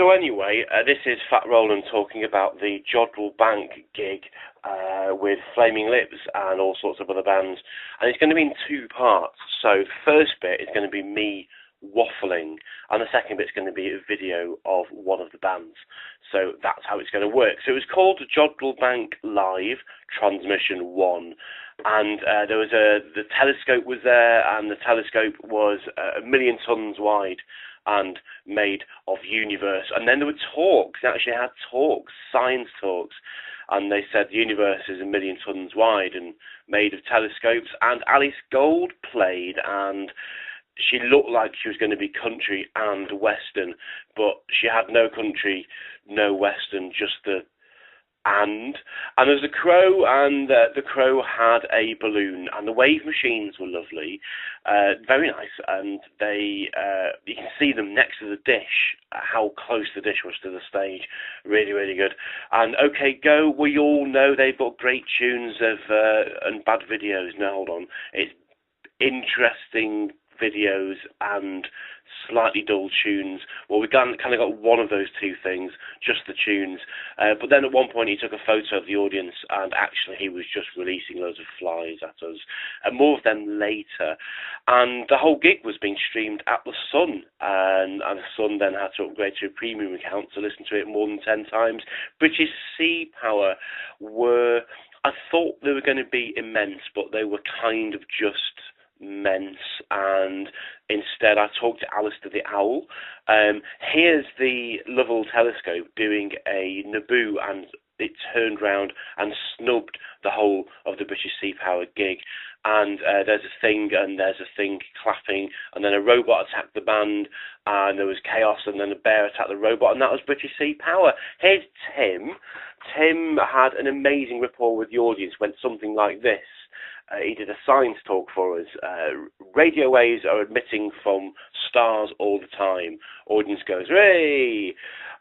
So anyway, this is Fat Roland talking about the Jodrell Bank gig with Flaming Lips and all sorts of other bands. And it's going to be in two parts. So the first bit is going to be me waffling, and the second bit's going to be a video of one of the bands. So that's how it's going to work. So it was called Jodrell Bank Live Transmission 1. And there was the telescope was there, and the telescope was 1 million tons wide and made of universe. And then there were talks. They actually had talks, science talks, and they said the universe is 1 million tons wide and made of telescopes. And Alice Gold played, and she looked like she was going to be country and western, but she had no country, no western, just the and there was a crow, and the crow had a balloon, and the wave machines were lovely, very nice, and they you can see them next to the dish, how close the dish was to the stage, really, really good. And OK Go, we all know they've got great tunes of and bad videos. No, hold on, it's interesting videos and slightly dull tunes. Well, we kind of got one of those two things, just the tunes. But then at one point he took a photo of the audience, and actually he was just releasing loads of flies at us, and more of them later. And the whole gig was being streamed at the Sun, and the Sun then had to upgrade to a premium account to listen to it more than 10 times. British Sea Power were, I thought they were going to be immense, but they were kind of just immense, and instead I talked to Alistair the Owl. Here's the Lovell telescope doing a Naboo, and it turned round and snubbed the whole of the British Sea Power gig. And there's a thing, and there's a thing clapping, and then a robot attacked the band, and there was chaos, and then a bear attacked the robot, and that was British Sea Power. Here's Tim. Tim had an amazing rapport with the audience, went something like this. He did a science talk for us. Radio waves are emitting from stars all the time. Audience goes, "Hooray!"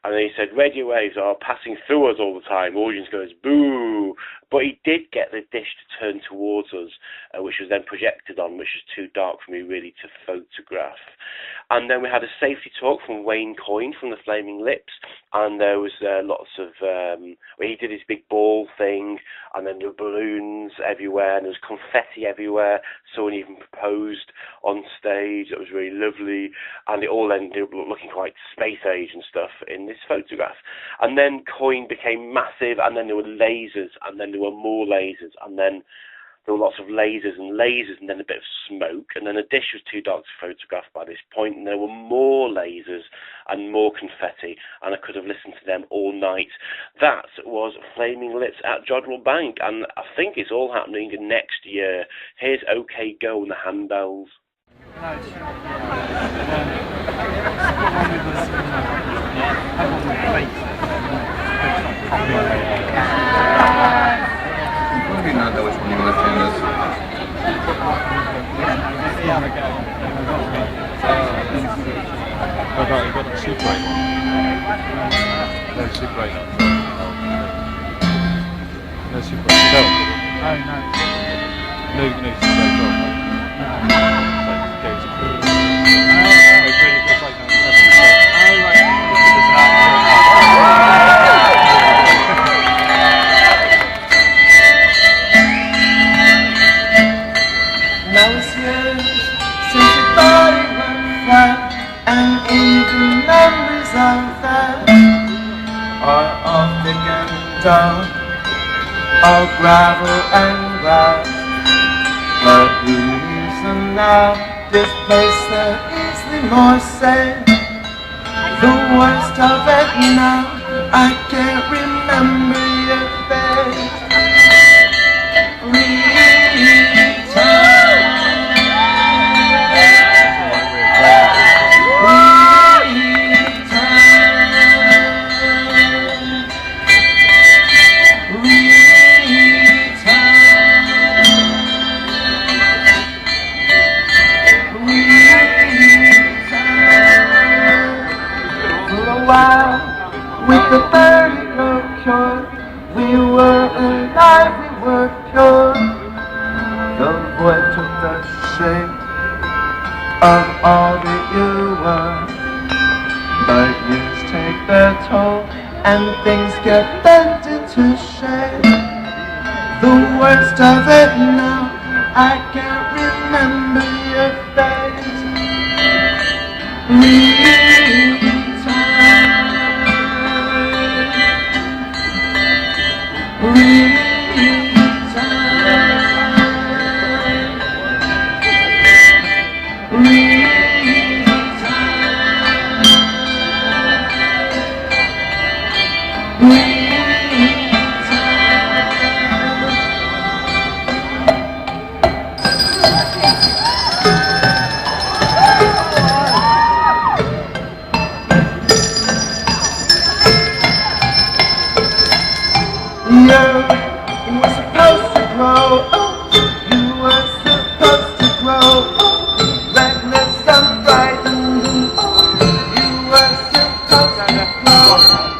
And then he said, radio waves are passing through us all the time. Audience goes, "Boo!" But he did get the dish to turn towards us, which was then projected on, which was too dark for me really to photograph. And then we had a safety talk from Wayne Coyne from the Flaming Lips, and there was lots of, he did his big ball thing, and then there were balloons everywhere, and there was confetti everywhere. Someone even proposed on stage. It was really lovely, and it all ended up looking quite space age and stuff in this photograph. And then Coyne became massive, and then there were lasers, and then there were more lasers, and then there were lots of lasers, and then a bit of smoke, and then the dish was too dark to photograph by this point, and there were more lasers and more confetti, and I could have listened to them all night. That was Flaming Lips at Jodrell Bank, and I think it's all happening next year. Here's OK Go and the handbells. I do not know which one you want to tune this. You got the Super 8 one. No, Super 8. No Super 8. No. Oh, no. No, Super 8 12. Now it's years since you thought it went flat, and even memories of that are all thick and dark, all gravel and glass. But who needs them now? This place that is the more safe. The worst of it now, I can't remember your face. With the vertigo cure, we were alive, we were pure. The void took the shape of all that you were, but years take their toll and things get bent into shape. The worst of it now, I can't remember your face. You were supposed to grow, you were supposed to grow, reckless and frightened, you were supposed to grow.